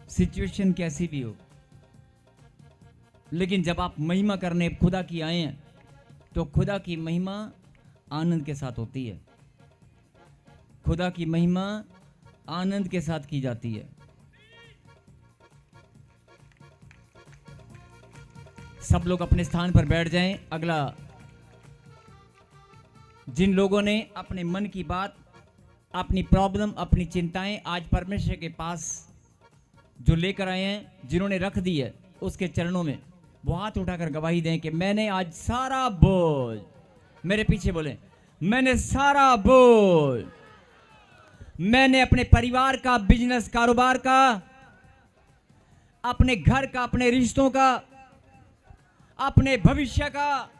Situation कैसी भी हो, लेकिन जब आप महिमा करने खुदा की आए हैं तो खुदा की महिमा आनंद के साथ होती है। खुदा की महिमा आनंद के साथ की जाती है। सब लोग अपने स्थान पर बैठ जाएं। अगला, जिन लोगों ने अपने मन की बात, अपनी प्रॉब्लम, अपनी चिंताएं आज परमेश्वर के पास जो लेकर आए हैं, जिन्होंने रख दी है उसके चरणों में, वो हाथ उठाकर गवाही दें कि मैंने आज सारा बोझ, मेरे पीछे बोले, मैंने सारा बोझ, मैंने अपने परिवार का, बिजनेस, कारोबार का, अपने घर का, अपने रिश्तों का, अपने भविष्य का,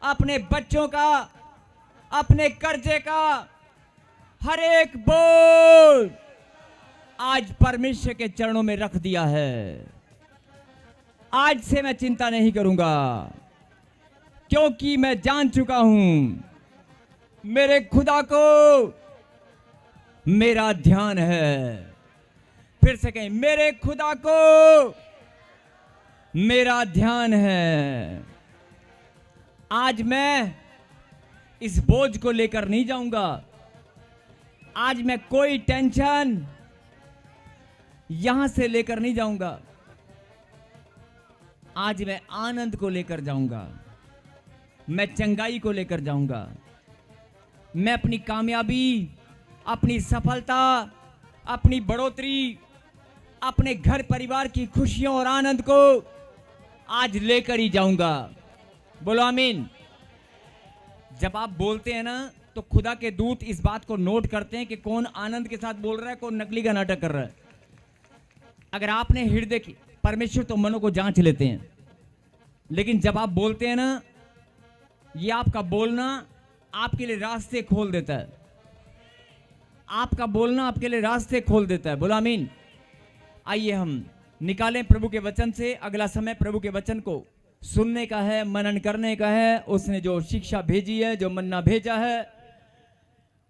अपने बच्चों का, अपने कर्जे का, हर एक बोझ आज परमेश्वर के चरणों में रख दिया है। आज से मैं चिंता नहीं करूंगा, क्योंकि मैं जान चुका हूं मेरे खुदा को मेरा ध्यान है। फिर से कहें, मेरे खुदा को मेरा ध्यान है। आज मैं इस बोझ को लेकर नहीं जाऊंगा। आज मैं कोई टेंशन यहां से लेकर नहीं जाऊंगा। आज मैं आनंद को लेकर जाऊंगा, मैं चंगाई को लेकर जाऊंगा, मैं अपनी कामयाबी, अपनी सफलता, अपनी बढ़ोतरी, अपने घर परिवार की खुशियों और आनंद को आज लेकर ही जाऊंगा। बोलो आमीन। जब आप बोलते हैं ना, तो खुदा के दूत इस बात को नोट करते हैं कि कौन आनंद के साथ बोल रहा है, कौन नकली का नाटक कर रहा है। अगर आपने हृदय की, परमेश्वर तो मनों को जांच लेते हैं, लेकिन जब आप बोलते हैं ना, ये आपका बोलना आपके लिए रास्ते खोल देता है। आपका बोलना आपके लिए रास्ते खोल देता है। बोलो आमीन। आइए हम निकालें प्रभु के वचन से। अगला समय प्रभु के वचन को सुनने का है, मनन करने का है। उसने जो शिक्षा भेजी है, जो मन्ना भेजा है,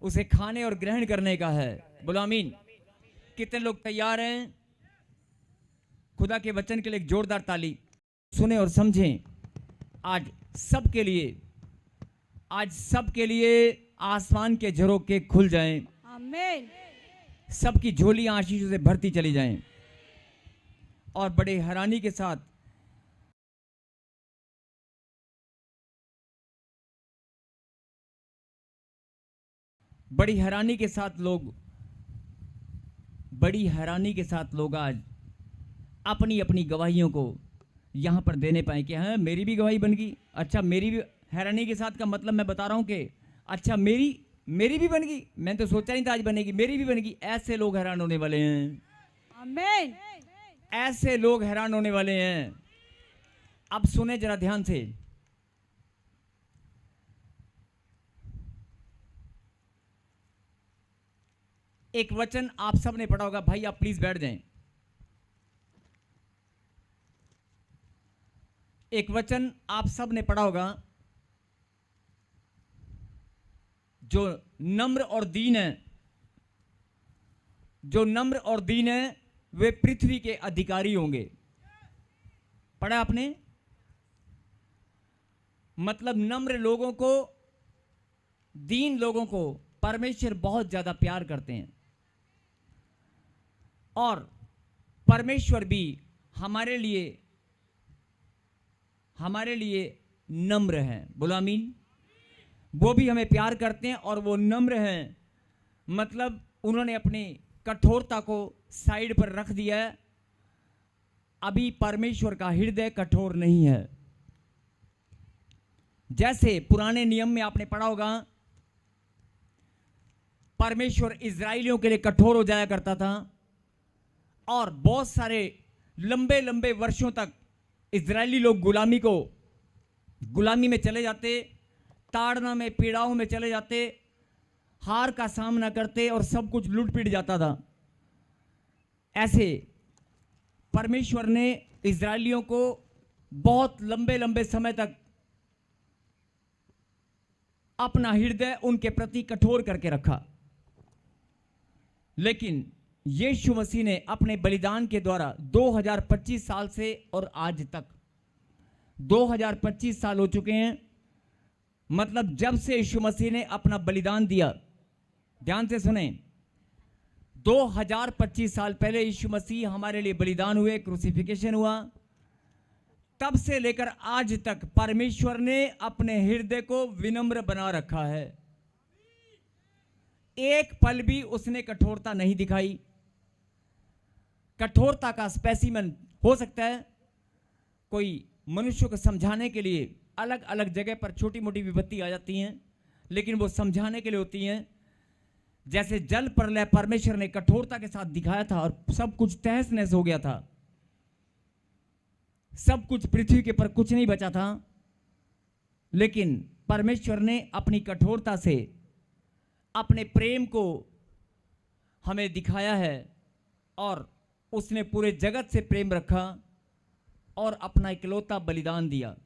उसे खाने और ग्रहण करने का है। बोलो आमीन। कितने लोग तैयार हैं खुदा के वचन के लिए? एक जोरदार ताली। सुने और समझें। आज सबके लिए, आज सबके लिए आसमान के झरोखे खुल जाएं। आमीन। सबकी झोलियां आशीषों से भरती चली जाएं और बड़े हैरानी के साथ बड़ी हैरानी के साथ लोग आज अपनी अपनी गवाहियों को यहां पर देने पाए कि हाँ, मेरी भी गवाही बन गई। अच्छा, मेरी भी, हैरानी के साथ का मतलब मैं बता रहा हूं कि अच्छा, मेरी भी बन गई। मैं तो सोचा नहीं था आज बनेगी, मेरी भी बन गई। ऐसे लोग हैरान होने वाले हैं। आमीन। ऐसे लोग हैरान होने वाले हैं। अब सुने जरा ध्यान से। एक वचन आप सब ने पढ़ा होगा। भाई आप प्लीज बैठ जाएं। एक वचन आप सब ने पढ़ा होगा, जो नम्र और दीन है, जो नम्र और दीन है वे पृथ्वी के अधिकारी होंगे। पढ़ा आपने? मतलब नम्र लोगों को, दीन लोगों को परमेश्वर बहुत ज्यादा प्यार करते हैं, और परमेश्वर भी हमारे लिए नम्र हैं। बोलो आमीन। वो भी हमें प्यार करते हैं और वो नम्र हैं। मतलब उन्होंने अपनी कठोरता को साइड पर रख दिया है। अभी परमेश्वर का हृदय कठोर नहीं है। जैसे पुराने नियम में आपने पढ़ा होगा, परमेश्वर इजराइलियों के लिए कठोर हो जाया करता था, और बहुत सारे लंबे लंबे वर्षों तक इजरायली लोग गुलामी में चले जाते, ताड़ना में, पीड़ाओं में चले जाते, हार का सामना करते और सब कुछ लूट पीट जाता था। ऐसे परमेश्वर ने इजरायलियों को बहुत लंबे लंबे समय तक अपना हृदय उनके प्रति कठोर करके रखा। लेकिन यीशु मसीह ने अपने बलिदान के द्वारा 2025 साल से और आज तक 2025 साल हो चुके हैं। मतलब जब से यीशु मसीह ने अपना बलिदान दिया, ध्यान से सुने, 2025 साल पहले यीशु मसीह हमारे लिए बलिदान हुए, क्रूसिफिकेशन हुआ। तब से लेकर आज तक परमेश्वर ने अपने हृदय को विनम्र बना रखा है। एक पल भी उसने कठोरता नहीं दिखाई। कठोरता का स्पेसिमन हो सकता है कोई मनुष्य को समझाने के लिए अलग अलग जगह पर छोटी मोटी विपत्ति आ जाती हैं, लेकिन वो समझाने के लिए होती हैं। जैसे जल प्रलय परमेश्वर ने कठोरता के साथ दिखाया था और सब कुछ तहस नहस हो गया था, सब कुछ पृथ्वी के पर कुछ नहीं बचा था, लेकिन परमेश्वर ने अपनी कठोरता से अपने प्रेम को हमें दिखाया है और उसने पूरे जगत से प्रेम रखा और अपना इकलौता बलिदान दिया।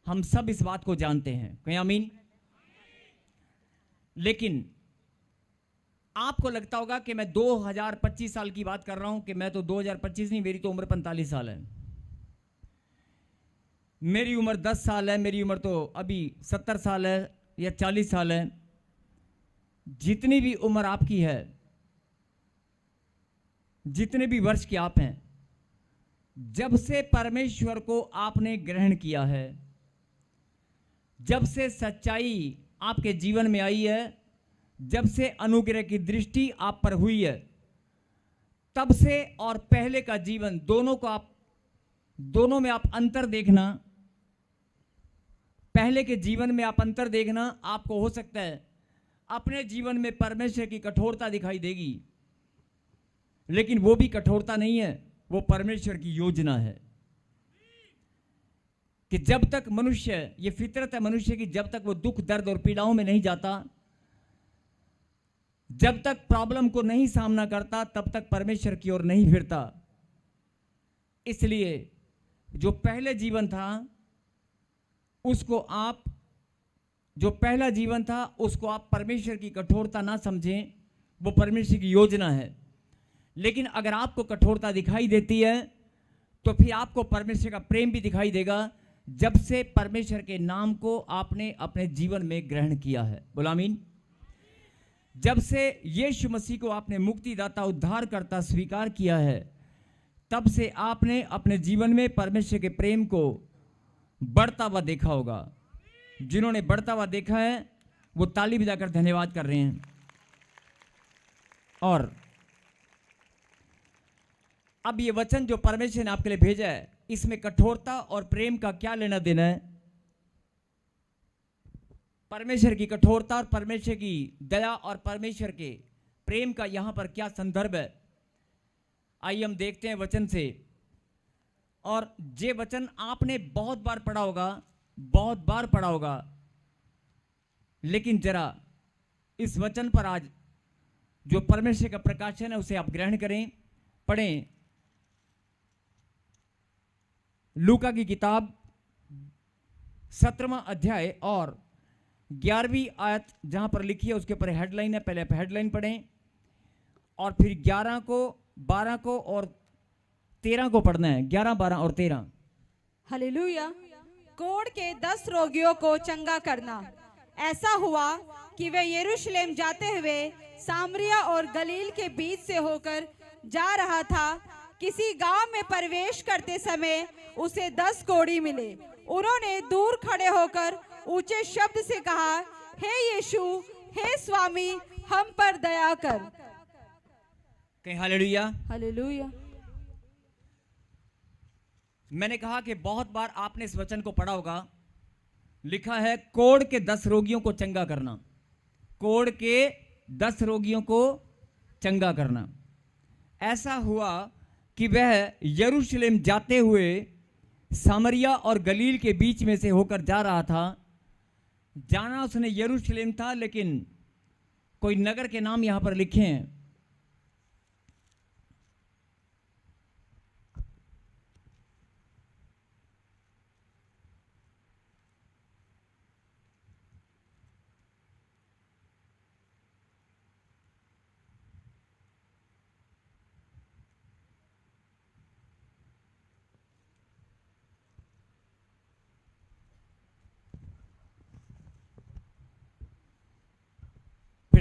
हम सब इस बात को जानते हैं, कहीं आमीन। लेकिन आपको लगता होगा कि मैं 2025 साल की बात कर रहा हूं, कि मैं तो 2025 नहीं, मेरी तो उम्र 45 साल है, मेरी उम्र 10 साल है, मेरी उम्र तो अभी 70 साल है या 40 साल है। जितनी भी उम्र आपकी है, जितने भी वर्ष के आप हैं, जब से परमेश्वर को आपने ग्रहण किया है, जब से सच्चाई आपके जीवन में आई है, जब से अनुग्रह की दृष्टि आप पर हुई है, तब से और पहले का जीवन दोनों में आप अंतर देखना, पहले के जीवन में आप अंतर देखना, आपको हो सकता है अपने जीवन में परमेश्वर की कठोरता दिखाई देगी, लेकिन वो भी कठोरता नहीं है, वो परमेश्वर की योजना है कि जब तक मनुष्य, ये फितरत है मनुष्य की, जब तक वो दुख दर्द और पीड़ाओं में नहीं जाता, जब तक प्रॉब्लम को नहीं सामना करता, तब तक परमेश्वर की ओर नहीं फिरता। इसलिए जो पहले जीवन था उसको आप, जो पहला जीवन था उसको आप परमेश्वर की कठोरता ना समझें, वो परमेश्वर की योजना है। लेकिन अगर आपको कठोरता दिखाई देती है तो फिर आपको परमेश्वर का प्रेम भी दिखाई देगा, जब से परमेश्वर के नाम को आपने अपने जीवन में ग्रहण किया है। बोलो आमीन। जब से यीशु मसीह को आपने मुक्तिदाता उद्धारकर्ता स्वीकार किया है, तब से आपने अपने जीवन में परमेश्वर के प्रेम को बढ़ता हुआ देखा होगा। जिन्होंने बढ़ता हुआ देखा है वो ताली बजाकर धन्यवाद कर रहे हैं। और अब ये वचन जो परमेश्वर ने आपके लिए भेजा है, इसमें कठोरता और प्रेम का क्या लेना देना है? परमेश्वर की कठोरता और परमेश्वर की दया और परमेश्वर के प्रेम का यहां पर क्या संदर्भ है? आइए हम देखते हैं वचन से। और ये वचन आपने बहुत बार पढ़ा होगा, बहुत बार पढ़ा होगा, लेकिन जरा इस वचन पर आज जो परमेश्वर का प्रकाशन है उसे आप ग्रहण करें। पढ़ें लूका की किताब 17वां अध्याय और 11वीं आयत जहां पर लिखी है उसके ऊपर हेडलाइन है। पहले आप हेडलाइन पढ़ें और फिर 11 को, 12 को और 13 को पढ़ना है। 11, 12 और 13। हालेलुया। कोढ़ के 10 रोगियों को चंगा करना। ऐसा हुआ कि वे यरूशलेम जाते हुए सामरिया और गलील के बीच से होकर जा रहा था। किसी गांव में प्रवेश करते समय उसे 10 कोढ़ी मिले। उन्होंने दूर खड़े होकर ऊंचे शब्द से कहा, हे यीशु, हे स्वामी, हम पर दया कर। कहीं हालेलुया। हालेलुया। मैंने कहा कि बहुत बार आपने इस वचन को पढ़ा होगा। लिखा है कोढ़ के 10 रोगियों को चंगा करना। कोढ़ के 10 रोगियों को चंगा करना। ऐसा हुआ कि वह यरूशलेम जाते हुए सामरिया और गलील के बीच में से होकर जा रहा था। जाना उसने यरूशलेम था, लेकिन कोई नगर के नाम यहां पर लिखे हैं।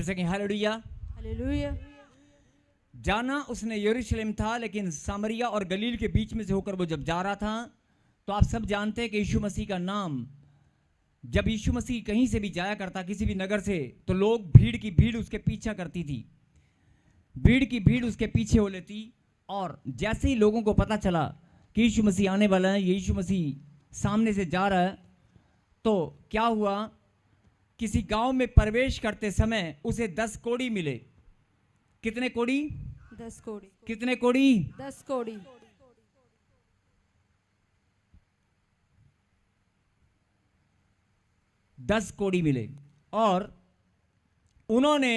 फिर से कहें हालेलुया। हालेलुया। जाना उसने यरूशलेम था, लेकिन सामरिया और गलील के बीच में से होकर वो जब जा रहा था, तो आप सब जानते हैं कि यीशु मसीह का नाम, जब यीशु मसीह कहीं से भी जाया करता किसी भी नगर से, तो लोग भीड़ की भीड़ उसके पीछा करती थी, भीड़ की भीड़ उसके पीछे हो लेती। और जैसे ही लोगों को पता चला कि यीशु मसीह आने वाला है, यीशु मसीह सामने से जा रहा है, तो क्या हुआ, किसी गांव में प्रवेश करते समय उसे 10 कोड़ी मिले। कितने कोड़ी? 10 कोड़ी। कितने कोड़ी? 10 कोड़ी। 10 कोड़ी मिले। और उन्होंने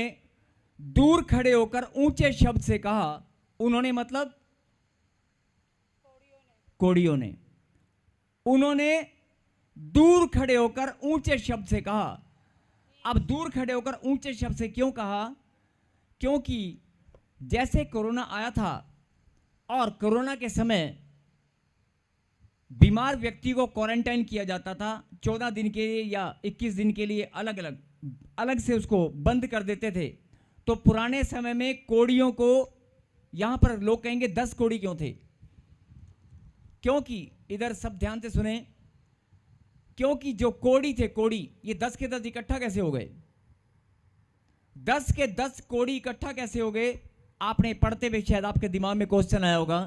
दूर खड़े होकर ऊंचे शब्द से कहा, उन्होंने मतलब कोड़ियों ने, उन्होंने दूर खड़े होकर ऊंचे शब्द से कहा। अब दूर खड़े होकर ऊंचे शब्द से क्यों कहा? क्योंकि जैसे कोरोना आया था और कोरोना के समय बीमार व्यक्ति को क्वारंटाइन किया जाता था 14 दिन के लिए या 21 दिन के लिए, अलग से उसको बंद कर देते थे। तो पुराने समय में कोड़ियों को, यहां पर लोग कहेंगे 10 कोड़ी क्यों थे? क्योंकि इधर सब ध्यान से सुने, क्योंकि जो कोड़ी थे, कोड़ी, ये 10 के 10 इकट्ठा कैसे हो गए? 10 के 10 कोड़ी इकट्ठा कैसे हो गए? आपने पढ़ते हुए शायद आपके दिमाग में क्वेश्चन आया होगा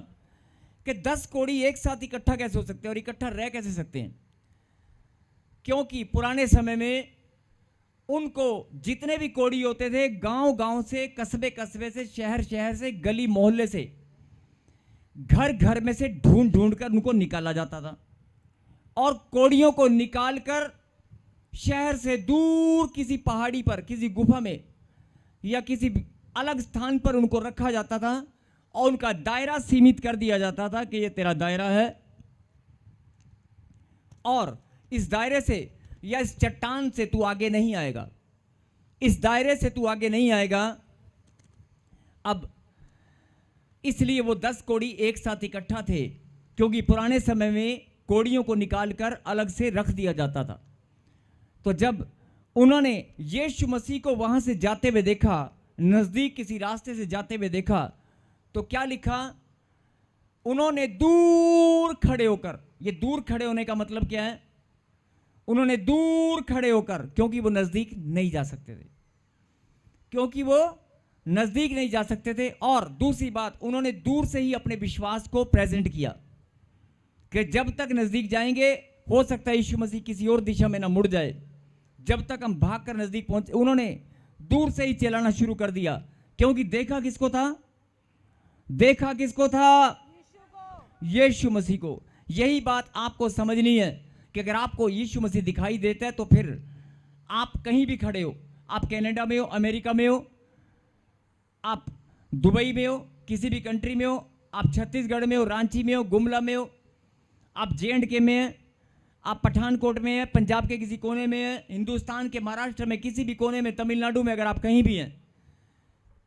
कि 10 कोड़ी एक साथ इकट्ठा कैसे हो सकते हैं और इकट्ठा रह कैसे सकते हैं? क्योंकि पुराने समय में उनको जितने भी कोड़ी होते थे, गांव गांव से, कस्बे कस्बे से, शहर शहर से, गली मोहल्ले से, घर घर में से ढूंढ ढूंढ कर उनको निकाला जाता था। और कोड़ियों को निकालकर शहर से दूर किसी पहाड़ी पर, किसी गुफा में या किसी अलग स्थान पर उनको रखा जाता था और उनका दायरा सीमित कर दिया जाता था कि ये तेरा दायरा है, और इस दायरे से या इस चट्टान से तू आगे नहीं आएगा, इस दायरे से तू आगे नहीं आएगा। अब इसलिए वो 10 कोड़ी एक साथ इकट्ठा थे, क्योंकि पुराने समय में कोड़ियों को निकालकर अलग से रख दिया जाता था। तो जब उन्होंने यीशु मसीह को वहां से जाते हुए देखा, नजदीक किसी रास्ते से जाते हुए देखा, तो क्या लिखा? उन्होंने दूर खड़े होकर, ये दूर खड़े होने का मतलब क्या है? उन्होंने दूर खड़े होकर, क्योंकि वो नजदीक नहीं जा सकते थे, क्योंकि वो नजदीक नहीं जा सकते थे। और दूसरी बात, उन्होंने दूर से ही अपने विश्वास को प्रेजेंट किया कि जब तक नजदीक जाएंगे, हो सकता है यीशु मसीह किसी और दिशा में ना मुड़ जाए, जब तक हम भागकर नजदीक पहुंचे। उन्होंने दूर से ही चलाना शुरू कर दिया, क्योंकि देखा किसको था? देखा किसको था? यीशु मसीह को। यही बात आपको समझनी है कि अगर आपको यीशु मसीह दिखाई देता है, तो फिर आप कहीं भी खड़े हो, आप कनाडा में हो, अमेरिका में हो, आप दुबई में हो, किसी भी कंट्री में हो, आप छत्तीसगढ़ में हो, रांची में हो, गुमला में हो, आप J&K में हैं, आप पठानकोट में हैं, पंजाब के किसी कोने में हैं, हिंदुस्तान के महाराष्ट्र में किसी भी कोने में, तमिलनाडु में, अगर आप कहीं भी हैं,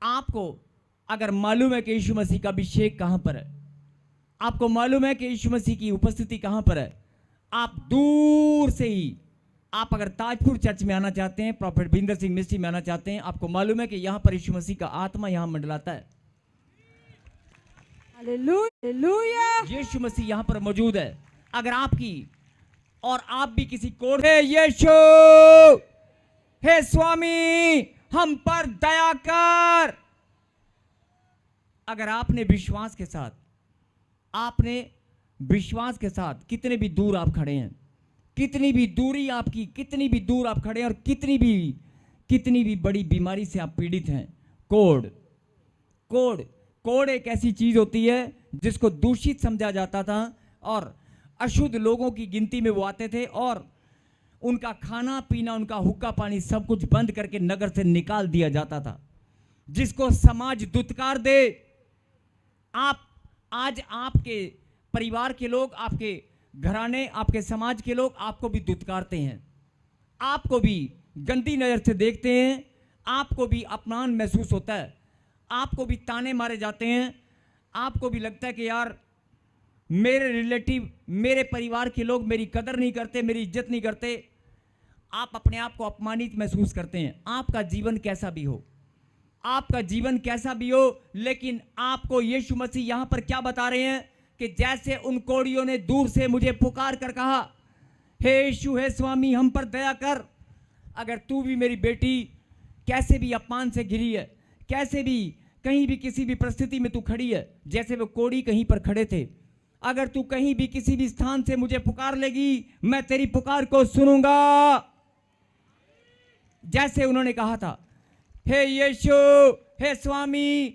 आपको अगर मालूम है कि यीशु मसीह का अभिषेक कहां पर है, आपको मालूम है कि यीशु मसीह की उपस्थिति कहां पर है, आप दूर से ही, आप अगर ताजपुर चर्च में आना चाहते हैं, प्रॉफेट भींदर सिंह मिस्ट्री में आना चाहते हैं, आपको मालूम है कि यहां पर यीशु मसीह का आत्मा यहां मंडलाता है। हालेलुया। यीशु मसीह यहां पर मौजूद है। अगर आपकी और आप भी किसी कोड है, यीशु, हे स्वामी हम पर दया कर, अगर आपने विश्वास के साथ, आपने विश्वास के साथ, कितने भी दूर आप खड़े हैं, कितनी भी दूरी आपकी, कितनी भी दूर आप खड़े हैं, और कितनी भी बड़ी बीमारी से आप पीड़ित हैं, कोड़ एक ऐसी चीज होती है जिसको दूषित समझा जाता था, और अशुद्ध लोगों की गिनती में वो आते थे, और उनका खाना पीना, उनका हुक्का पानी सब कुछ बंद करके नगर से निकाल दिया जाता था, जिसको समाज दुत्कार दे। आज आपके परिवार के लोग, आपके घराने, आपके समाज के लोग आपको भी दुत्कारते हैं, आपको भी गंदी नजर से देखते हैं, आपको भी अपमान महसूस होता है, आपको भी ताने मारे जाते हैं, आपको भी लगता है कि यार मेरे रिलेटिव, मेरे परिवार के लोग मेरी कदर नहीं करते, मेरी इज्जत नहीं करते। आप अपने आप को अपमानित महसूस करते हैं। आपका जीवन कैसा भी हो, आपका जीवन कैसा भी हो, लेकिन आपको यीशु मसीह यहां पर क्या बता रहे हैं कि जैसे उन कोढ़ियों ने दूर से मुझे पुकार कर कहा, हे यीशु, हे स्वामी, हम पर दया कर। अगर तू भी मेरी बेटी कैसे भी अपमान से घिरी है, कैसे भी कहीं भी किसी भी परिस्थिति में तू खड़ी है, जैसे वो कोढ़ी कहीं पर खड़े थे, अगर तू कहीं भी किसी भी स्थान से मुझे पुकार लेगी, मैं तेरी पुकार को सुनूंगा। जैसे उन्होंने कहा था, हे यीशु, हे स्वामी,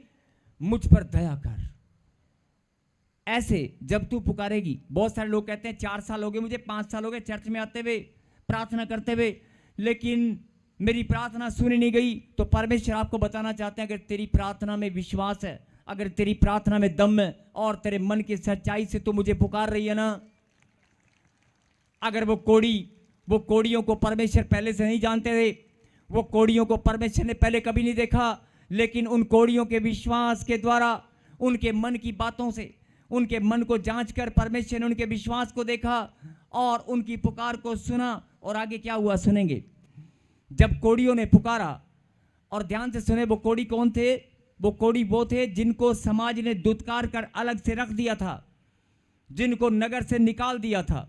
मुझ पर दया कर। ऐसे जब तू पुकारेगी, बहुत सारे लोग कहते हैं 4 साल हो गए मुझे, 5 साल हो गए चर्च में आते हुए, प्रार्थना करते हुए, लेकिन मेरी प्रार्थना सुनी नहीं गई। तो परमेश्वर आपको बताना चाहते हैं, अगर तेरी प्रार्थना में विश्वास है, अगर तेरी प्रार्थना में दम है और तेरे मन की सच्चाई से तू मुझे पुकार रही है ना, अगर वो कोढ़ियों को परमेश्वर पहले से नहीं जानते थे, वो कोढ़ियों को परमेश्वर ने पहले कभी नहीं देखा, लेकिन उन कोढ़ियों के विश्वास के द्वारा, उनके मन की बातों से, उनके मन को जांच कर परमेश्वर ने उनके विश्वास को देखा और उनकी पुकार को सुना। और आगे क्या हुआ सुनेंगे। जब कोढ़ियों ने पुकारा, और ध्यान से सुने, वो कोढ़ी कौन थे? वो कोढ़ी वो थे जिनको समाज ने दुत्कार कर अलग से रख दिया था, जिनको नगर से निकाल दिया था,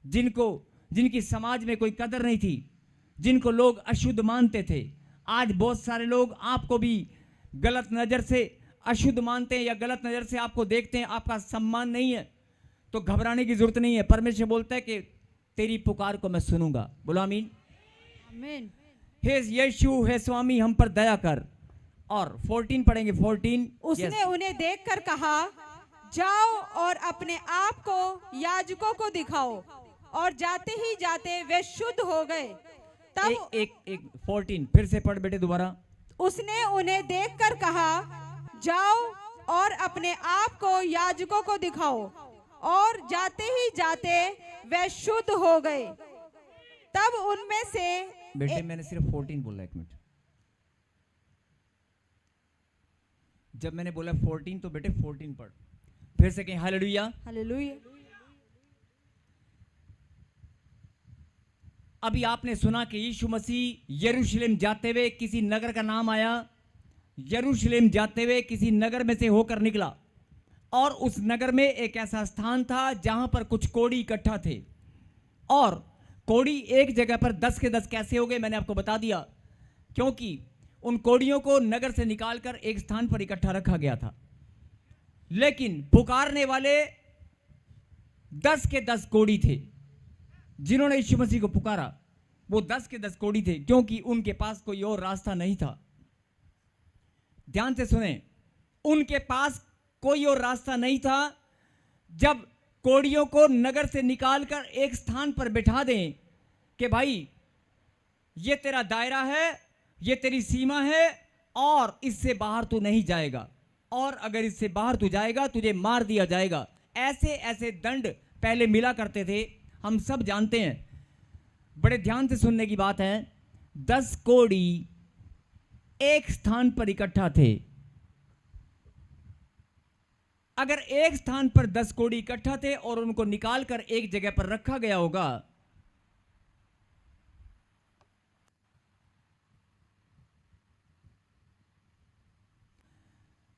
जिनकी समाज में कोई कदर नहीं थी, जिनको लोग अशुद्ध मानते थे। आज बहुत सारे लोग आपको भी गलत नजर से अशुद्ध मानते हैं या गलत नजर से आपको देखते हैं, आपका सम्मान नहीं है, तो घबराने की जरूरत नहीं है। परमेश्वर बोलता है कि तेरी पुकार को मैं सुनूंगा। बोलो आमीन। आमीन। हे यीशु, हे स्वामी, हम पर दया कर। और 14 पढ़ेंगे। 14 उसने उन्हें देखकर कहा, जाओ और अपने आप को याजकों को दिखाओ। और जाते ही जाते वे शुद्ध हो गए। तब एक 14 फिर से पढ़ बेटे दोबारा। उसने उन्हें देखकर कहा, जाओ और अपने आप को याजकों को दिखाओ। और जाते ही जाते वे शुद्ध हो गए। तब उनमें से बेटे मैंने सिर्फ 14 बोला, 1 मिनट। जब मैंने बोला 14 तो बेटे 14 पढ़। फिर से कहीं हालेलुया। हालेलुया। अभी आपने सुना कि यीशु मसीह यरूशलेम जाते हुए किसी नगर का नाम आया, यरूशलेम जाते हुए किसी नगर में से होकर निकला, और उस नगर में एक ऐसा स्थान था जहां पर कुछ कोढ़ी इकट्ठा थे। और कोढ़ी एक जगह पर 10 के 10 कैसे हो गए मैंने आपको बता दिया, क्योंकि उन कोढ़ियों को नगर से निकालकर एक स्थान पर इकट्ठा रखा गया था। लेकिन पुकारने वाले 10 के 10 कोढ़ी थे जिन्होंने यीशु मसीह को पुकारा। वो 10 के 10 कोढ़ी थे, क्योंकि उनके पास कोई और रास्ता नहीं था। ध्यान से सुने, उनके पास कोई और रास्ता नहीं था। जब कोढ़ियों को नगर से निकालकर एक स्थान पर बिठा दें कि भाई ये तेरा दायरा है, ये तेरी सीमा है, और इससे बाहर तू नहीं जाएगा, और अगर इससे बाहर तू जाएगा तुझे मार दिया जाएगा। ऐसे ऐसे दंड पहले मिला करते थे, हम सब जानते हैं। बड़े ध्यान से सुनने की बात है। 10 कोढ़ी एक स्थान पर इकट्ठा थे। अगर एक स्थान पर 10 कोढ़ी इकट्ठा थे और उनको निकालकर एक जगह पर रखा गया होगा,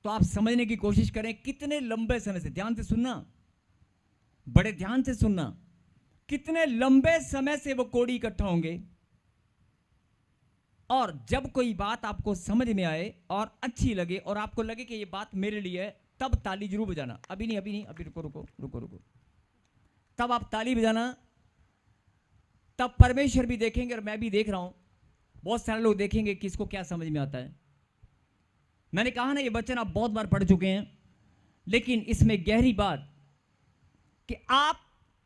तो आप समझने की कोशिश करें कितने लंबे समय से, ध्यान से सुनना, बड़े ध्यान से सुनना, कितने लंबे समय से वो कोढ़ी इकट्ठा होंगे। और जब कोई बात आपको समझ में आए और अच्छी लगे और आपको लगे कि ये बात मेरे लिए है, तब ताली जरूर बजाना। अभी नहीं, अभी रुको। तब आप ताली बजाना, तब परमेश्वर भी देखेंगे और मैं भी देख रहा हूं, बहुत सारे लोग देखेंगे किसको क्या समझ में आता है। मैंने कहा ना, ये वचन आप बहुत बार पढ़ चुके हैं, लेकिन इसमें गहरी बात कि आप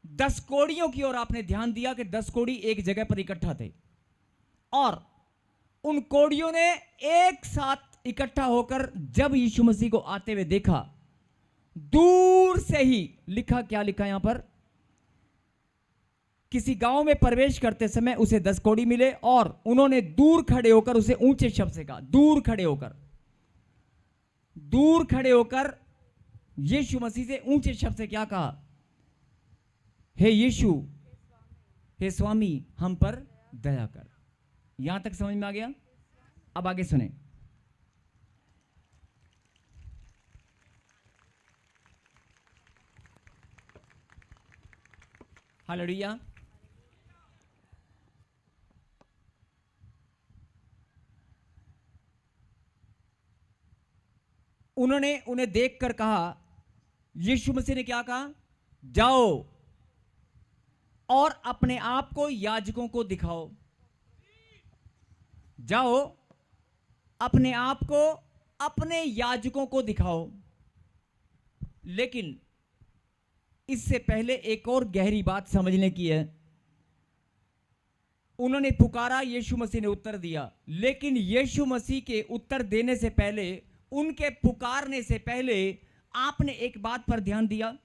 10 कोढ़ियों की ओर आपने ध्यान दिया कि 10 कोढ़ी एक जगह पर इकट्ठा थे, और उन कोढ़ियों ने एक साथ इकट्ठा होकर जब यीशु मसीह को आते हुए देखा, दूर से ही लिखा, क्या लिखा यहां पर, किसी गांव में प्रवेश करते समय उसे 10 कोढ़ी मिले और उन्होंने दूर खड़े होकर उसे ऊंचे शब्द से कहा, दूर खड़े होकर यीशु मसीह से ऊंचे शब्द से क्या कहा, हे यीशु, हे स्वामी, हम पर दया कर। यहां तक समझ में आ गया? अब आगे सुने। हालेलुया। उन्होंने उन्हें देखकर कहा, यीशु मसीह ने क्या कहा? जाओ और अपने आप को याजकों को दिखाओ। जाओ अपने आप को अपने याजकों को दिखाओ। लेकिन इससे पहले एक और गहरी बात समझने की है। उन्होंने पुकारा, यीशु मसीह ने उत्तर दिया। लेकिन यीशु मसीह के उत्तर देने से पहले, उनके पुकारने से पहले आपने एक बात पर ध्यान दिया।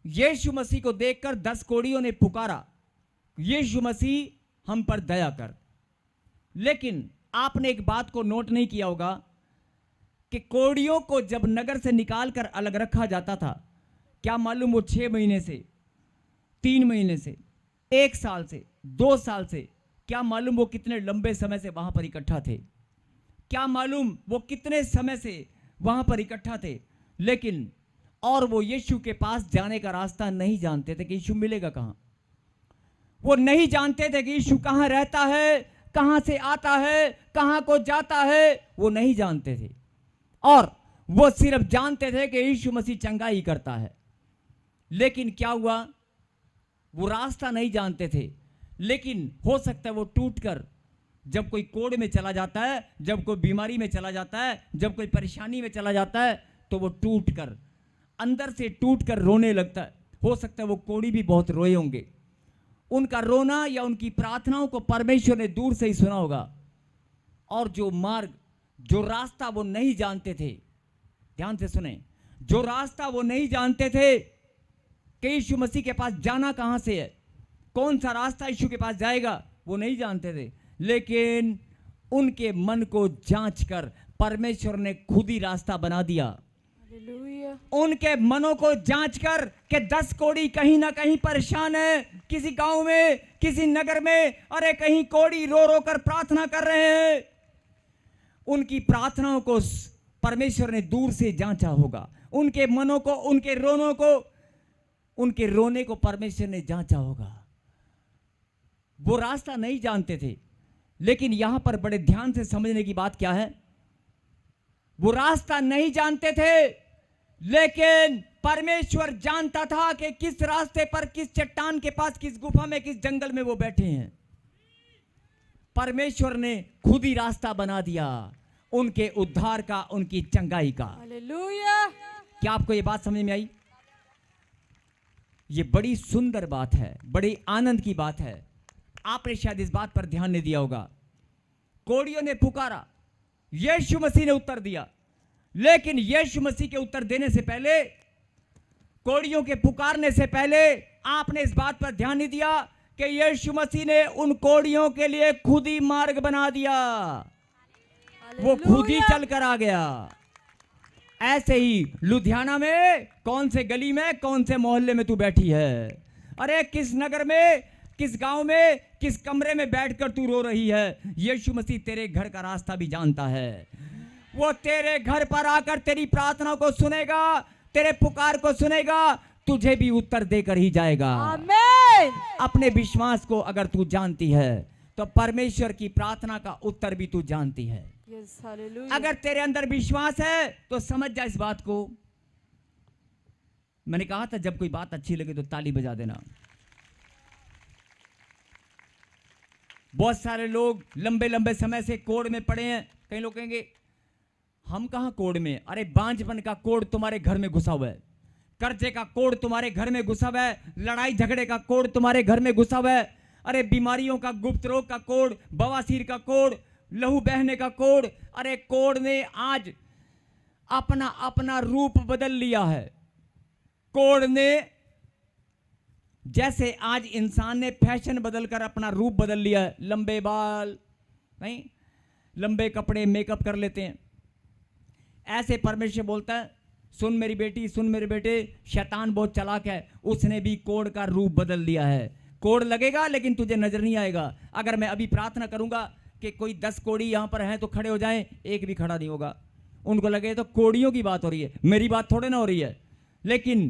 यीशु मसीह को देखकर 10 कोढ़ियों ने पुकारा, यीशु मसीह हम पर दया कर। लेकिन आपने एक बात को नोट नहीं किया होगा कि कोढ़ियों को जब नगर से निकालकर अलग रखा जाता था, क्या मालूम वो 6 महीने से, 3 महीने से, 1 साल से, 2 साल से, क्या मालूम वो कितने लंबे समय से वहां पर इकट्ठा थे? क्या मालूम वो कितने समय से वहां पर इकट्ठा थे? लेकिन और वो यीशु के पास जाने का रास्ता नहीं जानते थे कि यीशु मिलेगा कहां। वो नहीं जानते थे कि यीशु कहां रहता है, कहां से आता है, कहां को जाता है, वो नहीं जानते थे। और वो सिर्फ जानते थे कि यीशु मसीह चंगाई करता है। लेकिन क्या हुआ? वो रास्ता नहीं जानते थे। लेकिन हो सकता है वो टूटकर, जब कोई कोड़ में चला जाता है, जब कोई बीमारी में चला जाता है, जब कोई परेशानी में चला जाता है, तो वो टूटकर, अंदर से टूटकर रोने लगता है। हो सकता है वो कोड़ी भी बहुत रोए होंगे। उनका रोना या उनकी प्रार्थनाओं को परमेश्वर ने दूर से ही सुना होगा। और जो मार्ग, जो रास्ता वो नहीं जानते थे, ध्यान से सुने, जो रास्ता वो नहीं जानते थे कि यीशु मसीह के पास जाना कहां से है, कौन सा रास्ता यीशु के पास जाएगा, वो नहीं जानते थे। लेकिन उनके मन को जांच कर परमेश्वर ने खुद ही रास्ता बना दिया। हालेलुया। उनके मनों को जांच कर कि 10 कोढ़ी कहीं ना कहीं परेशान है, किसी गांव में, किसी नगर में, अरे कहीं कोढ़ी रो रो कर प्रार्थना कर रहे हैं। उनकी प्रार्थनाओं को परमेश्वर ने दूर से जांचा होगा। उनके मनों को, उनके रोनों को, उनके रोने को परमेश्वर ने जांचा होगा। वो रास्ता नहीं जानते थे। लेकिन यहां पर बड़े ध्यान से समझने की बात क्या है? वो रास्ता नहीं जानते थे, लेकिन परमेश्वर जानता था कि किस रास्ते पर, किस चट्टान के पास, किस गुफा में, किस जंगल में वो बैठे हैं। परमेश्वर ने खुद ही रास्ता बना दिया उनके उद्धार का, उनकी चंगाई का। हालेलुया। क्या आपको ये बात समझ में आई? ये बड़ी सुंदर बात है, बड़ी आनंद की बात है। आपने शायद इस बात पर ध्यान नहीं दिया होगा। कोढ़ियों ने पुकारा, यीशु मसीह ने उत्तर दिया। लेकिन यीशु मसीह के उत्तर देने से पहले, कोढ़ियों के पुकारने से पहले, आपने इस बात पर ध्यान नहीं दिया कि यीशु मसीह ने उन कोढ़ियों के लिए खुद ही मार्ग बना दिया। वो खुद ही चल कर आ गया। ऐसे ही लुधियाना में कौन से गली में, कौन से मोहल्ले में तू बैठी है, अरे किस नगर में, किस गांव में, किस कमरे में बैठकर तू रो रही है, यीशु मसीह तेरे घर का रास्ता भी जानता है। वो तेरे घर पर आकर तेरी प्रार्थना को सुनेगा, तेरे पुकार को सुनेगा, तुझे भी उत्तर देकर ही जाएगा। आमीन। अपने विश्वास को अगर तू जानती है तो परमेश्वर की प्रार्थना का उत्तर भी तू जानती है। Yes, hallelujah. अगर तेरे अंदर विश्वास है तो समझ जा इस बात को। मैंने कहा था जब कोई बात अच्छी लगे तो ताली बजा देना। बहुत सारे लोग लंबे लंबे समय से कोड़ में पड़े हैं। कई लोग कहेंगे हम कहां कोड़ में, अरे बांझपन का कोड़ तुम्हारे घर में घुसा हुआ है, कर्जे का कोड़ तुम्हारे घर में घुसा हुआ है, लड़ाई झगड़े का कोड़ तुम्हारे घर में घुसा हुआ है, अरे बीमारियों का, गुप्त रोग का कोड़, बवासीर का कोड़, लहू बहने का कोड़। अरे कोड़ ने आज अपना अपना रूप बदल लिया है। कोड़ ने, जैसे आज इंसान ने फैशन बदलकर अपना रूप बदल लिया है, लंबे बाल नहीं, लंबे कपड़े, मेकअप कर लेते हैं। ऐसे परमेश्वर बोलता है, सुन मेरी बेटी, सुन मेरे बेटे, शैतान बहुत चालाक है, उसने भी कोड़ का रूप बदल लिया है। कोड लगेगा लेकिन तुझे नजर नहीं आएगा। अगर मैं अभी प्रार्थना करूंगा कि कोई 10 कोड़ी यहां पर हैं तो खड़े हो जाएं, एक भी खड़ा नहीं होगा। उनको लगे तो कोड़ियों की बात हो रही है, मेरी बात थोड़े ना हो रही है। लेकिन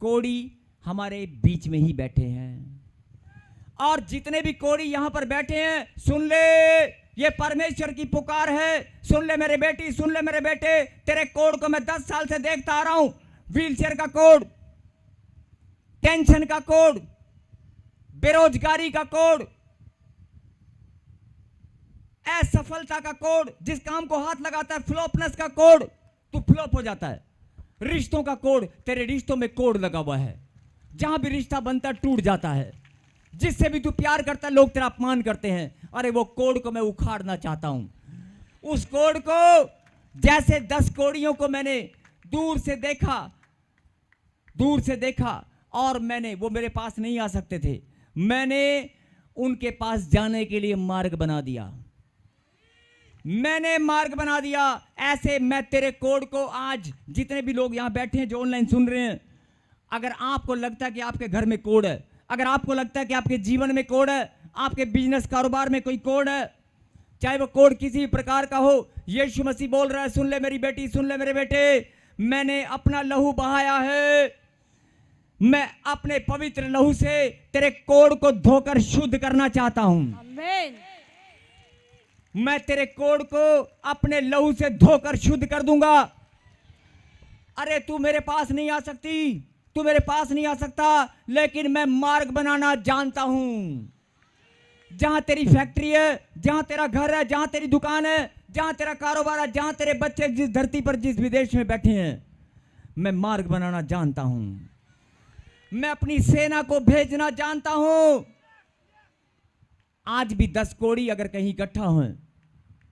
कोड़ी हमारे बीच में ही बैठे हैं, और जितने भी कोड़ी यहां पर बैठे हैं, सुन ले, ये परमेश्वर की पुकार है। सुन ले मेरे बेटी, सुन ले मेरे बेटे, तेरे कोड को मैं 10 साल से देखता आ रहा हूं। व्हीलचेयर का कोड, टेंशन का कोड, बेरोजगारी का कोड, असफलता का कोड, जिस काम को हाथ लगाता है फ्लॉपनेस का कोड, तू फ्लॉप हो जाता है। रिश्तों का कोड, तेरे रिश्तों में कोड लगा हुआ है, जहां भी रिश्ता बनता टूट जाता है। जिससे भी तू प्यार करता है लोग तेरा अपमान करते हैं। अरे वो कोड को मैं उखाड़ना चाहता हूं। उस कोड को, जैसे 10 कोड़ियों को मैंने दूर से देखा और मैंने, वो मेरे पास नहीं आ सकते थे, मैंने उनके पास जाने के लिए मार्ग बना दिया। मैंने मार्ग बना दिया। ऐसे मैं तेरे कोड को, आज जितने भी लोग यहां बैठे हैं जो ऑनलाइन सुन रहे हैं, अगर आपको लगता है कि आपके घर में कोड है, अगर आपको लगता है कि आपके जीवन में कोड है, आपके बिजनेस कारोबार में कोई कोड है, चाहे वो कोड किसी भी प्रकार का हो, यीशु मसीह बोल रहा है, सुन ले मेरी बेटी, सुन ले मेरे बेटे, मैंने अपना लहू बहाया है। मैं अपने पवित्र लहू से तेरे कोड को धोकर शुद्ध करना चाहता हूं। आमीन। मैं तेरे कोड को अपने लहू से धोकर शुद्ध कर दूंगा। अरे तू मेरे पास नहीं आ सकती, तू मेरे पास नहीं आ सकता, लेकिन मैं मार्ग बनाना जानता हूं। जहां तेरी फैक्ट्री है, जहां तेरा घर है, जहां तेरी दुकान है, जहां तेरा कारोबार है, जहां तेरे बच्चे जिस धरती पर, जिस विदेश में बैठे हैं, मैं मार्ग बनाना जानता हूं। मैं अपनी सेना को भेजना जानता हूं। आज भी 10 कोड़ी अगर कहीं इकट्ठा हो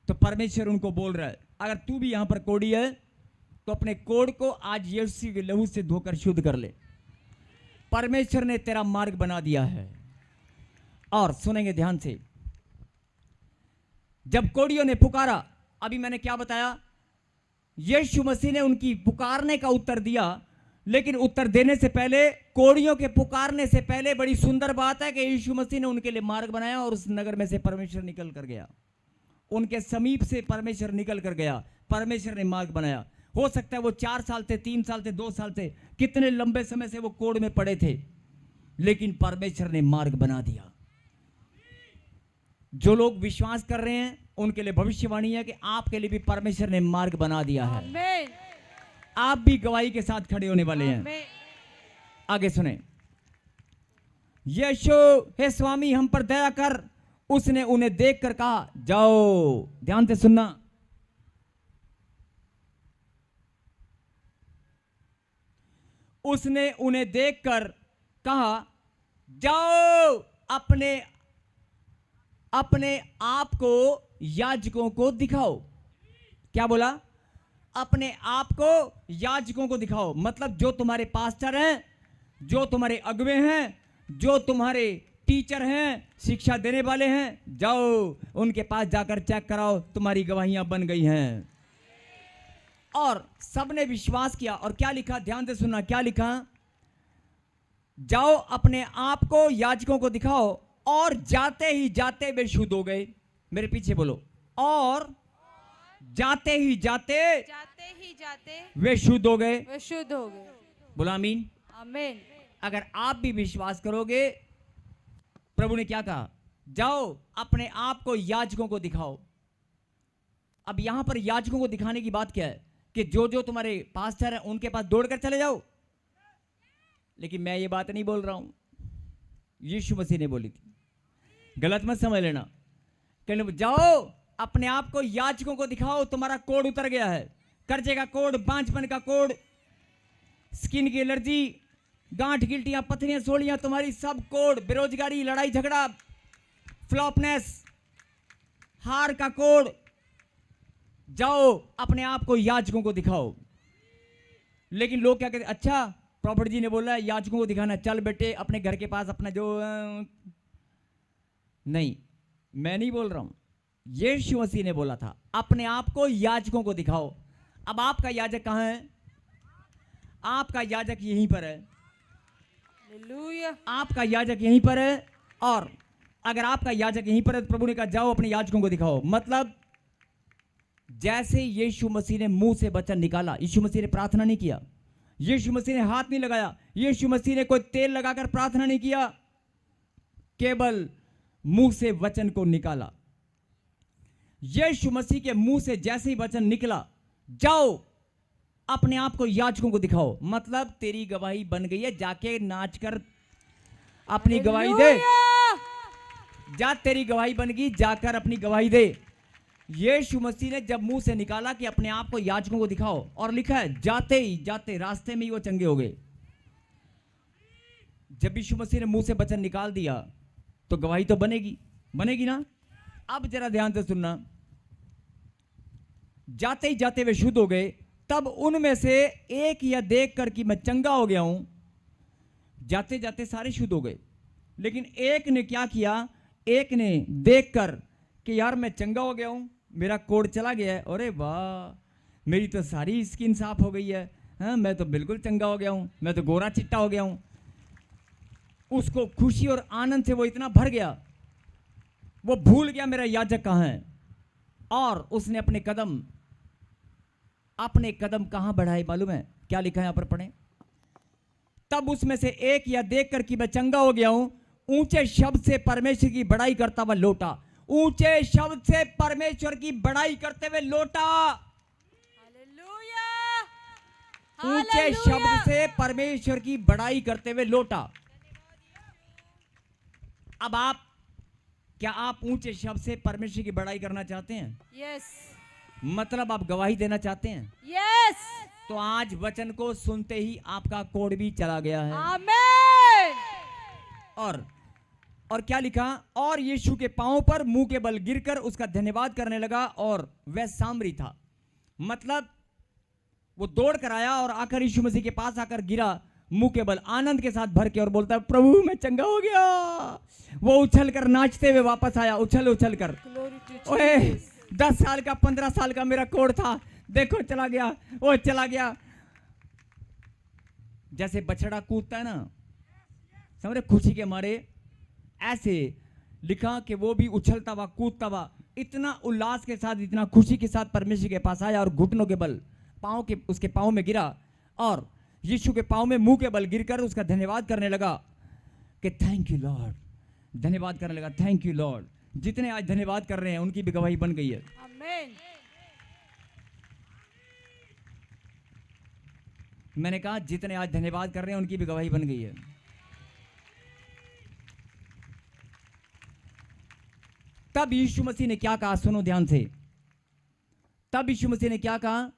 तो परमेश्वर उनको बोल रहा है, अगर तू भी यहां पर कोड़ी है तो अपने कोड को आज यीशु के लहू से धोकर शुद्ध कर ले। परमेश्वर ने तेरा मार्ग बना दिया है। और सुनेंगे ध्यान से, जब कोड़ियों ने पुकारा, अभी मैंने क्या बताया, यीशु मसीह ने उनकी पुकारने का उत्तर दिया, लेकिन उत्तर देने से पहले, कोड़ियों के पुकारने से पहले, बड़ी सुंदर बात है कि यीशु मसीह ने उनके लिए मार्ग बनाया और उस नगर में से परमेश्वर निकल कर गया। उनके समीप से परमेश्वर निकल कर गया। परमेश्वर ने मार्ग बनाया। हो सकता है वो 4 साल थे, 3 साल थे, 2 साल थे, कितने लंबे समय से वो कोड़ में पड़े थे, लेकिन परमेश्वर ने मार्ग बना दिया। जो लोग विश्वास कर रहे हैं उनके लिए भविष्यवाणी है कि आपके लिए भी परमेश्वर ने मार्ग बना दिया है। आमीन। आप भी गवाही के साथ खड़े होने वाले हैं। आमीन। आगे सुने, यीशु, हे स्वामी हम पर दया कर, उसने उन्हें देखकर कहा, जाओ। ध्यान से सुनना, उसने उन्हें देखकर कहा, जाओ, अपने आप को याजकों को दिखाओ। क्या बोला? अपने आप को याजकों को दिखाओ। मतलब जो तुम्हारे पास्टर हैं, जो तुम्हारे अगुवे हैं, जो तुम्हारे टीचर हैं, शिक्षा देने वाले हैं, जाओ उनके पास जाकर चेक कराओ, तुम्हारी गवाहियां बन गई हैं। और सबने विश्वास किया। और क्या लिखा? ध्यान से सुनना, क्या लिखा? जाओ अपने आप को याजकों को दिखाओ, और जाते ही जाते वे शुद्ध हो गए। मेरे पीछे बोलो, और जाते ही जाते वे शुद्ध हो गए। वे शुद्ध हो गए। बोलो आमीन। आमीन। अगर आप भी विश्वास करोगे, प्रभु ने क्या कहा? जाओ अपने आप को याजकों को दिखाओ। अब यहां पर याजकों को दिखाने की बात क्या है? कि जो जो तुम्हारे पास्टर हैं उनके पास दौड़कर चले जाओ। लेकिन मैं ये बात नहीं बोल रहा हूं, यीशु मसीह ने बोली थी, गलत मत समझ लेना। कहने जाओ अपने आप को याजकों को दिखाओ, तुम्हारा कोड उतर गया है। कर्जे का कोड, बांझपन का कोड, स्किन की एलर्जी, गांठ गिल्टियां, पथरियां, सोलियां, तुम्हारी सब कोड, बेरोजगारी, लड़ाई झगड़ा, फ्लॉपनेस, हार का कोड, जाओ अपने आप को याजकों को दिखाओ। लेकिन लोग क्या कहते? अच्छा प्रॉफिट जी ने बोला याजकों को दिखाना, चल बेटे अपने घर के पास अपना जो नहीं, मैं नहीं बोल रहा हूं, यीशु मसीह ने बोला था अपने आप को याजकों को दिखाओ। अब आपका याजक कहां है? आपका याजक यहीं पर है। हालेलुया। आपका याजक यहीं पर है, और अगर आपका याजक यहीं पर है तो प्रभु ने कहा जाओ अपने याजकों को दिखाओ। मतलब जैसे यीशु मसीह ने मुंह से वचन निकाला, यीशु मसीह ने प्रार्थना नहीं किया, यीशु मसीह ने हाथ नहीं लगाया, यीशु मसीह ने कोई तेल लगाकर प्रार्थना नहीं किया, केवल मुंह से वचन को निकाला। यीशु मसीह के मुंह से जैसे ही वचन निकला, जाओ अपने आप को याजकों को दिखाओ, मतलब तेरी गवाही बन गई है, जाके नाच कर अपनी गवाही दे। जा, तेरी गवाही बन गई, जाकर अपनी गवाही दे। यीशु मसीह ने जब मुंह से निकाला कि अपने आप को याजकों को दिखाओ, और लिखा है जाते ही जाते रास्ते में ही वो चंगे हो गए। जब यीशु मसीह ने मुंह से वचन निकाल दिया तो गवाही तो बनेगी, बनेगी ना। अब जरा ध्यान से सुनना, जाते ही जाते वे शुद्ध हो गए, तब उनमें से एक यह देख कर कि मैं चंगा हो गया हूं। जाते जाते सारे शुद्ध हो गए, लेकिन एक ने क्या किया, एक ने देखकर कि यार मैं चंगा हो गया हूं, मेरा कोढ़ चला गया है, अरे वाह मेरी तो सारी स्किन साफ हो गई है, हाँ मैं तो बिल्कुल चंगा हो गया हूं, मैं तो गोरा चिट्टा हो गया हूं। उसको खुशी और आनंद से वो इतना भर गया, वो भूल गया मेरा याजक कहाँ है, और उसने अपने कदम कहां बढ़ाए मालूम है? क्या लिखा है यहां पर पढ़ें। तब उसमें से एक यह देखकर कि मैं चंगा हो गया हूं, ऊंचे शब्द से परमेश्वर की बड़ाई करता हुआ लौटा। ऊंचे शब्द से परमेश्वर की बड़ाई करते हुए लौटा। हालेलुया। ऊंचे शब्द से परमेश्वर की बड़ाई करते हुए लौटा। अब क्या आप ऊंचे शब्द से परमेश्वर की बड़ाई करना चाहते हैं? यस। मतलब आप गवाही देना चाहते हैं? यस। तो आज वचन को सुनते ही आपका कोढ़ भी चला गया है। आमीन। और क्या लिखा, और यीशु के पांव पर मुंह के बल गिरकर उसका धन्यवाद करने लगा, और वह सामरी था। मतलब वो दौड़ कर आया और आकर यीशु मसीह के पास आकर गिरा मुंह के बल, आनंद के साथ भर के, और बोलता है प्रभु मैं चंगा हो गया। वो उछल कर नाचते हुए वापस आया, उछल उछल कर। ओए 10 साल का 15 साल का मेरा कोढ़ था, देखो चला गया, वो चला गया। जैसे बछड़ा कूदता है ना, समझे, खुशी के मारे, ऐसे लिखा कि वो भी उछलता हुआ कूदता हुआ इतना उल्लास के साथ, इतना खुशी के साथ परमेश्वर के पास आया, और घुटनों के बल उसके पांव में गिरा, और यीशु के पांव में मुंह के बल गिरकर उसका धन्यवाद करने लगा कि थैंक यू लॉर्ड। धन्यवाद करने लगा, थैंक यू लॉर्ड। जितने आज धन्यवाद कर रहे हैं उनकी भी गवाही बन गई है। आमीन। मैंने कहा जितने आज धन्यवाद कर रहे हैं उनकी भी गवाही बन गई है। तब यीशु मसीह ने क्या कहा, सुनो ध्यान से। तब यीशु मसीह ने क्या कहा,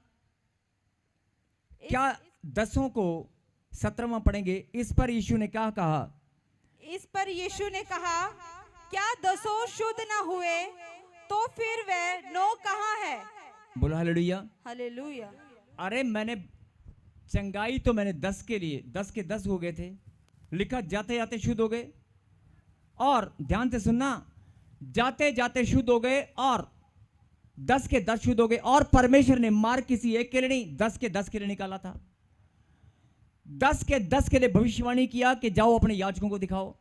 क्या 10 को 17वां पढ़ेंगे। इस पर यीशु ने क्या कहा, इस पर यीशु ने कहा, क्या 10 शुद्ध न हुए तो फिर वे 9 कहाँ है? बोलो हालेलुया। हालेलुया। अरे मैंने चंगाई तो मैंने 10 के लिए, 10 के 10 हो गए थे, लिखा जाते जाते शुद्ध हो गए। और ध्यान से सुनना, जाते जाते शुद्ध हो गए, और 10 के 10 शुद्ध हो गए। और परमेश्वर ने मार्ग किसी एक के लिए नहीं, 10 के 10 के लिए निकाला था। 10 के 10 के लिए भविष्यवाणी किया कि जाओ अपने याजकों को दिखाओ,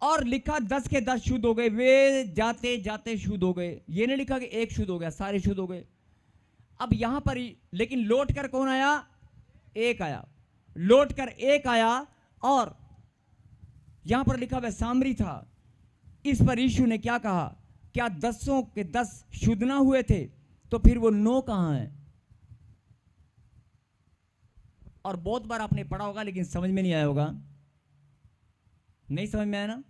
और लिखा 10 के 10 शुद्ध हो गए, वे जाते जाते शुद्ध हो गए। ये नहीं लिखा कि एक शुद्ध हो गया, सारे शुद्ध हो गए। अब यहां पर लेकिन लौट कर कौन आया? एक आया, लौट कर एक आया, और यहां पर लिखा वह सामरी था। इस पर यीशु ने क्या कहा, क्या 10 के 10 शुद्ध ना हुए थे तो फिर वो 9 कहां है? और बहुत बार आपने पढ़ा होगा लेकिन समझ में नहीं आया होगा, नहीं समझ में आया ना।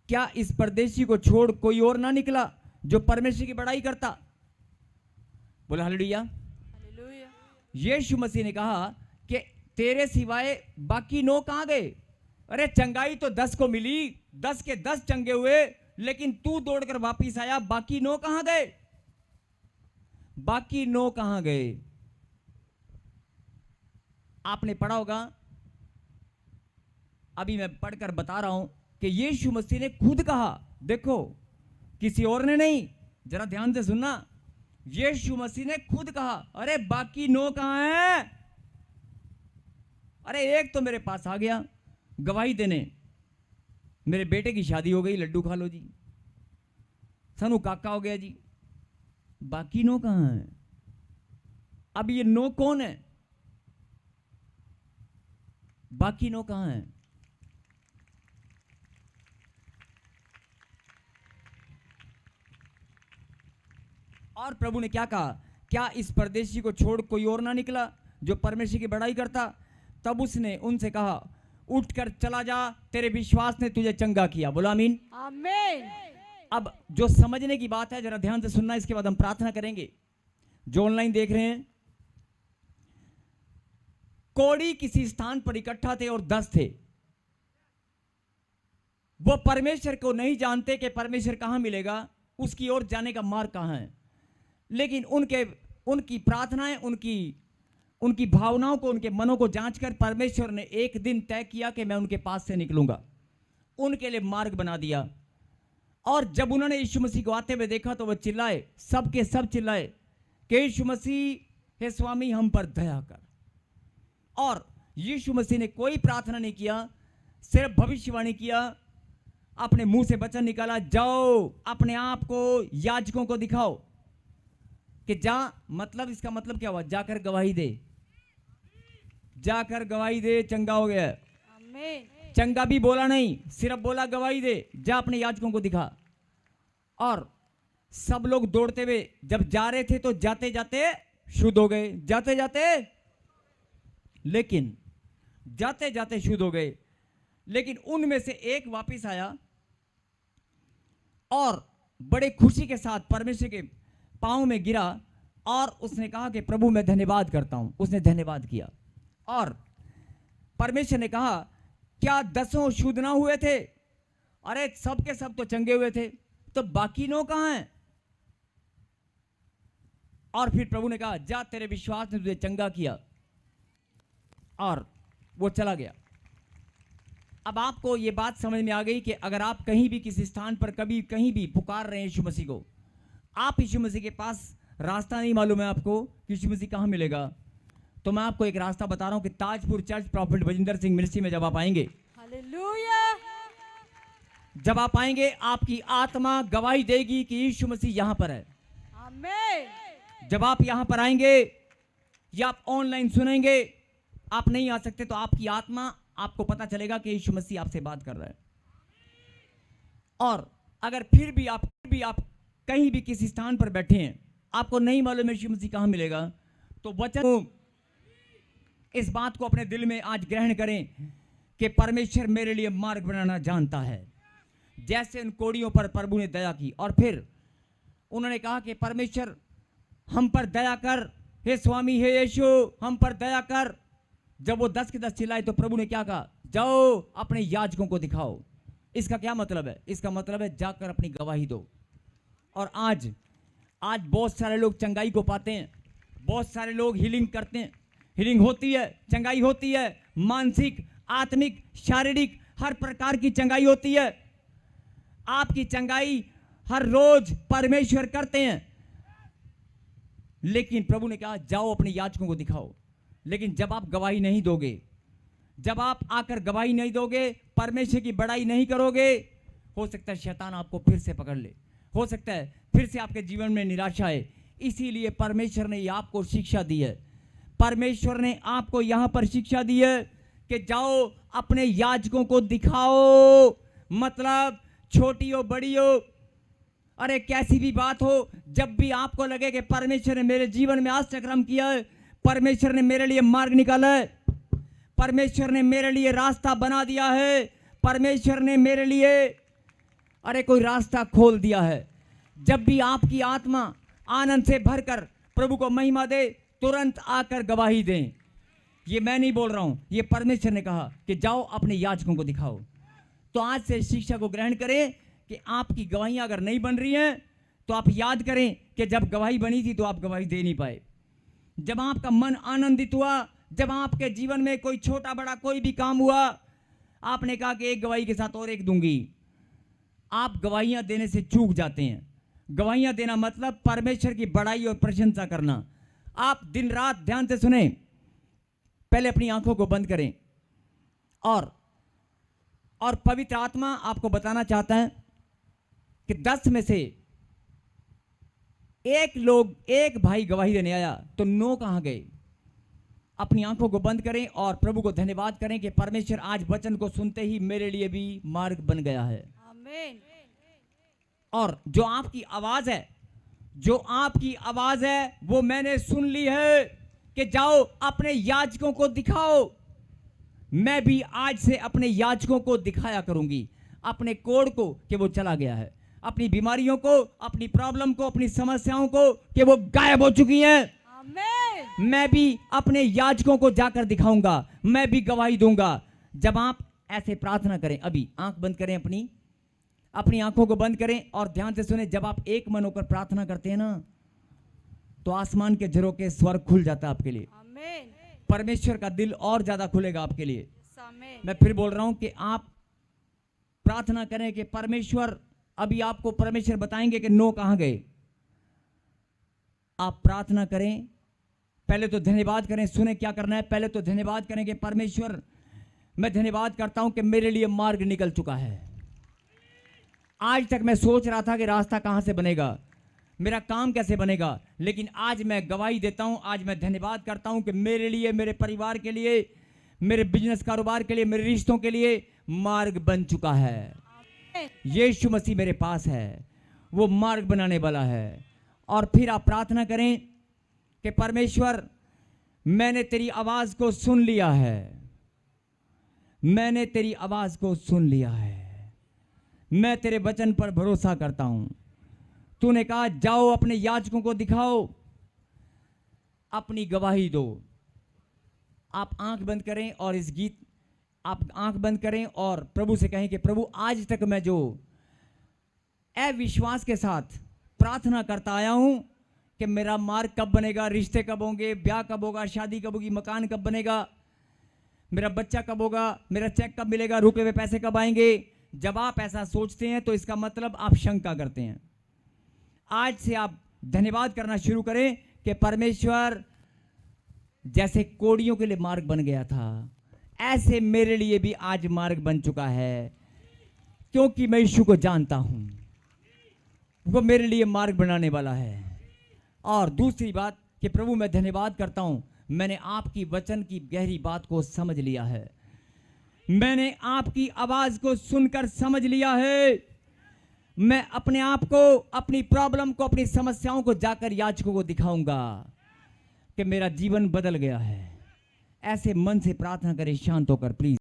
क्या इस परदेशी को छोड़ कोई और ना निकला जो परमेश्वर की बड़ाई करता? बोला हालेलुया। हालेलुया। यीशु मसीह ने कहा कि तेरे सिवाय बाकी 9 कहां गए? अरे चंगाई तो 10 को मिली, 10 के 10 चंगे हुए, लेकिन तू दौड़कर वापिस आया, बाकी 9 कहां गए? बाकी 9 कहां गए? आपने पढ़ा होगा, अभी मैं पढ़कर बता रहा हूं कि यीशु मसीह ने खुद कहा, देखो किसी और ने नहीं, जरा ध्यान से सुनना, यीशु मसीह ने खुद कहा, अरे बाकी 9 कहां हैं? अरे एक तो मेरे पास आ गया गवाही देने, मेरे बेटे की शादी हो गई, लड्डू खा लो जी। सनू काका हो गया जी। बाकी नो कहां है? अब ये नो कौन है? बाकी नो कहां है? और प्रभु ने क्या कहा? क्या इस परदेशी को छोड़ कोई और ना निकला जो परमेश्वर की बड़ाई करता? तब उसने उनसे कहा, उठकर चला जा, तेरे विश्वास ने तुझे चंगा किया। बोलो आमीन। आमीन। अब जो समझने की बात है जरा ध्यान से सुनना, इसके बाद हम प्रार्थना करेंगे। जो ऑनलाइन देख रहे हैं, कोढ़ी किसी स्थान पर इकट्ठा थे और 10 थे। वो परमेश्वर को नहीं जानते कि परमेश्वर कहां मिलेगा, उसकी ओर जाने का मार्ग कहां है। लेकिन उनकी प्रार्थनाएं, उनकी भावनाओं को, उनके मनों को जांचकर परमेश्वर ने एक दिन तय किया कि मैं उनके पास से निकलूंगा। उनके लिए मार्ग बना दिया। और जब उन्होंने यीशु मसीह को आते हुए देखा तो वह चिल्लाए, सबके सब चिल्लाए कि यीशु मसीह, हे स्वामी हम पर दया कर। और यीशु मसीह ने कोई प्रार्थना नहीं किया, सिर्फ भविष्यवाणी किया, अपने मुंह से वचन निकाला, जाओ अपने आप को याजकों को दिखाओ। कि जा मतलब, इसका मतलब क्या हुआ? जाकर गवाही दे, जाकर गवाही दे, चंगा हो गया। आमीन। चंगा भी बोला नहीं, सिर्फ बोला गवाही दे, जा अपने याजकों को दिखा। और सब लोग दौड़ते हुए जब जा रहे थे तो जाते जाते शुद्ध हो गए, जाते जाते, लेकिन जाते जाते शुद्ध हो गए। लेकिन उनमें से एक वापस आया और बड़े खुशी के साथ परमेश्वर के पांव में गिरा और उसने कहा कि प्रभु मैं धन्यवाद करता हूं। उसने धन्यवाद किया और परमेश्वर ने कहा, क्या 10 शुद्ध ना हुए थे? अरे सब के सब तो चंगे हुए थे, तो बाकी 9 कहां हैं? और फिर प्रभु ने कहा, जा तेरे विश्वास ने तुझे चंगा किया। और वो चला गया। अब आपको ये बात समझ में आ गई कि अगर आप कहीं भी किसी स्थान पर कभी कहीं भी पुकार रहे हैं यीशु मसीह को, आप यीशु मसीह के पास रास्ता नहीं मालूम है आपको कि यीशु मसीह कहां मिलेगा, तो मैं आपको एक रास्ता बता रहा हूं कि Tajpur church profit Bajinder Singh ministry में जब आप आएंगे, हालेलुया, जब आप आएंगे आपकी आत्मा गवाही देगी कि यीशु मसीह यहां पर है। आमीन। जब आप यहां पर आएंगे या आप ऑनलाइन सुनेंगे, आप नहीं आ सकते तो आपकी आत्मा, आपको पता चलेगा कि यीशु मसीह आपसे बात कर रहा है। और अगर फिर भी आप कहीं भी किसी स्थान पर बैठे हैं, आपको नहीं मालूम यीशु मसीह कहां मिलेगा, तो वचन, इस बात को अपने दिल में आज ग्रहण करें कि परमेश्वर मेरे लिए मार्ग बनाना जानता है। जैसे उन कोढ़ियों पर प्रभु ने दया की और फिर उन्होंने कहा कि परमेश्वर हम पर दया कर, हे स्वामी, हे यीशु हम पर दया कर। जब वो 10 के 10 चिल्लाए तो प्रभु ने क्या कहा? जाओ अपने याजकों को दिखाओ। इसका क्या मतलब है? इसका मतलब है जाकर अपनी गवाही दो। और आज बहुत सारे लोग चंगाई को पाते हैं, बहुत सारे लोग हीलिंग करते हैं, हीलिंग होती है, चंगाई होती है, मानसिक, आत्मिक, शारीरिक, हर प्रकार की चंगाई होती है। आपकी चंगाई हर रोज परमेश्वर करते हैं। लेकिन प्रभु ने कहा जाओ अपने याजकों को दिखाओ। लेकिन जब आप गवाही नहीं दोगे, जब आप आकर गवाही नहीं दोगे, परमेश्वर की बड़ाई नहीं करोगे, हो सकता है शैतान आपको फिर से पकड़ ले, हो सकता है फिर से आपके जीवन में निराशा आए। इसीलिए परमेश्वर ने आपको शिक्षा दी है, परमेश्वर ने आपको यहां पर शिक्षा दी है कि जाओ अपने याजकों को दिखाओ। मतलब छोटी हो बड़ी हो, अरे कैसी भी बात हो, जब भी आपको लगे कि परमेश्वर ने मेरे जीवन में आश्चर्य किया है, परमेश्वर ने मेरे लिए मार्ग निकाला है, परमेश्वर ने मेरे लिए रास्ता बना दिया है, परमेश्वर ने मेरे लिए अरे कोई रास्ता खोल दिया है, जब भी आपकी आत्मा आनंद से भरकर प्रभु को महिमा दे, तुरंत आकर गवाही दें। ये मैं नहीं बोल रहा हूं, ये परमेश्वर ने कहा कि जाओ अपने याजकों को दिखाओ। तो आज से शिक्षा को ग्रहण करें कि आपकी गवाहियां अगर नहीं बन रही हैं तो आप याद करें कि जब गवाही बनी थी तो आप गवाही दे नहीं पाए। जब आपका मन आनंदित हुआ, जब आपके जीवन में कोई छोटा बड़ा कोई भी काम हुआ, आपने कहा कि एक गवाही के साथ और एक दूंगी। आप गवाहियां देने से चूक जाते हैं। गवाहियां देना मतलब परमेश्वर की बड़ाई और प्रशंसा करना। आप दिन रात ध्यान से सुने, पहले अपनी आंखों को बंद करें और पवित्र आत्मा आपको बताना चाहता है कि 10 में से एक भाई गवाही देने आया तो 9 कहां गए। अपनी आंखों को बंद करें और प्रभु को धन्यवाद करें कि परमेश्वर आज वचन को सुनते ही मेरे लिए भी मार्ग बन गया है। आमीन। और जो आपकी आवाज है वो मैंने सुन ली है कि जाओ अपने याजकों को दिखाओ। मैं भी आज से अपने याजकों को दिखाया करूंगी अपने कोढ़ को कि वो चला गया है, अपनी बीमारियों को, अपनी प्रॉब्लम को, अपनी समस्याओं को कि वो गायब हो चुकी हैं। आमीन। मैं भी अपने याजकों को जाकर दिखाऊंगा, मैं भी गवाही दूंगा। जब आप ऐसे प्रार्थना करें, अभी आंख बंद करें, अपनी आंखों को बंद करें और ध्यान से सुने। जब आप एक मन होकर प्रार्थना करते हैं ना तो आसमान के झरोखे स्वर खुल जाता है आपके लिए। आमीन। परमेश्वर का दिल और ज्यादा खुलेगा आपके लिए। आमीन। मैं फिर बोल रहा हूं कि आप प्रार्थना करें कि परमेश्वर, अभी आपको परमेश्वर बताएंगे कि 9 कहां गए। आप प्रार्थना करें, पहले तो धन्यवाद करें। सुने क्या करना है, पहले तो धन्यवाद करें कि परमेश्वर मैं धन्यवाद करता हूं कि मेरे लिए मार्ग निकल चुका है। आज तक मैं सोच रहा था कि रास्ता कहां से बनेगा, मेरा काम कैसे बनेगा, लेकिन आज मैं गवाही देता हूं, आज मैं धन्यवाद करता हूं कि मेरे लिए, मेरे परिवार के लिए, मेरे बिजनेस कारोबार के लिए, मेरे रिश्तों के लिए मार्ग बन चुका है। यीशु मसीह मेरे पास है, वो मार्ग बनाने वाला है। और फिर आप प्रार्थना करें कि परमेश्वर मैंने तेरी आवाज को सुन लिया है, मैंने तेरी आवाज को सुन लिया है, मैं तेरे वचन पर भरोसा करता हूं। तूने कहा जाओ अपने याजकों को दिखाओ, अपनी गवाही दो। आप आंख बंद करें और आप आंख बंद करें और प्रभु से कहें कि प्रभु आज तक मैं जो अविश्वास के साथ प्रार्थना करता आया हूं कि मेरा मार्ग कब बनेगा, रिश्ते कब होंगे, ब्याह कब होगा, शादी कब होगी, मकान कब बनेगा, मेरा बच्चा कब होगा, मेरा चेक कब मिलेगा, रुके हुए पैसे कब आएंगे। जब आप ऐसा सोचते हैं तो इसका मतलब आप शंका करते हैं। आज से आप धन्यवाद करना शुरू करें कि परमेश्वर जैसे कोढ़ियों के लिए मार्ग बन गया था, ऐसे मेरे लिए भी आज मार्ग बन चुका है, क्योंकि मैं यीशु को जानता हूं, वो मेरे लिए मार्ग बनाने वाला है। और दूसरी बात कि प्रभु मैं धन्यवाद करता हूं, मैंने आपकी वचन की गहरी बात को समझ लिया है, मैंने आपकी आवाज को सुनकर समझ लिया है। मैं अपने आप को, अपनी प्रॉब्लम को, अपनी समस्याओं को जाकर याजकों को दिखाऊंगा कि मेरा जीवन बदल गया है। ऐसे मन से प्रार्थना करें शांत होकर प्लीज।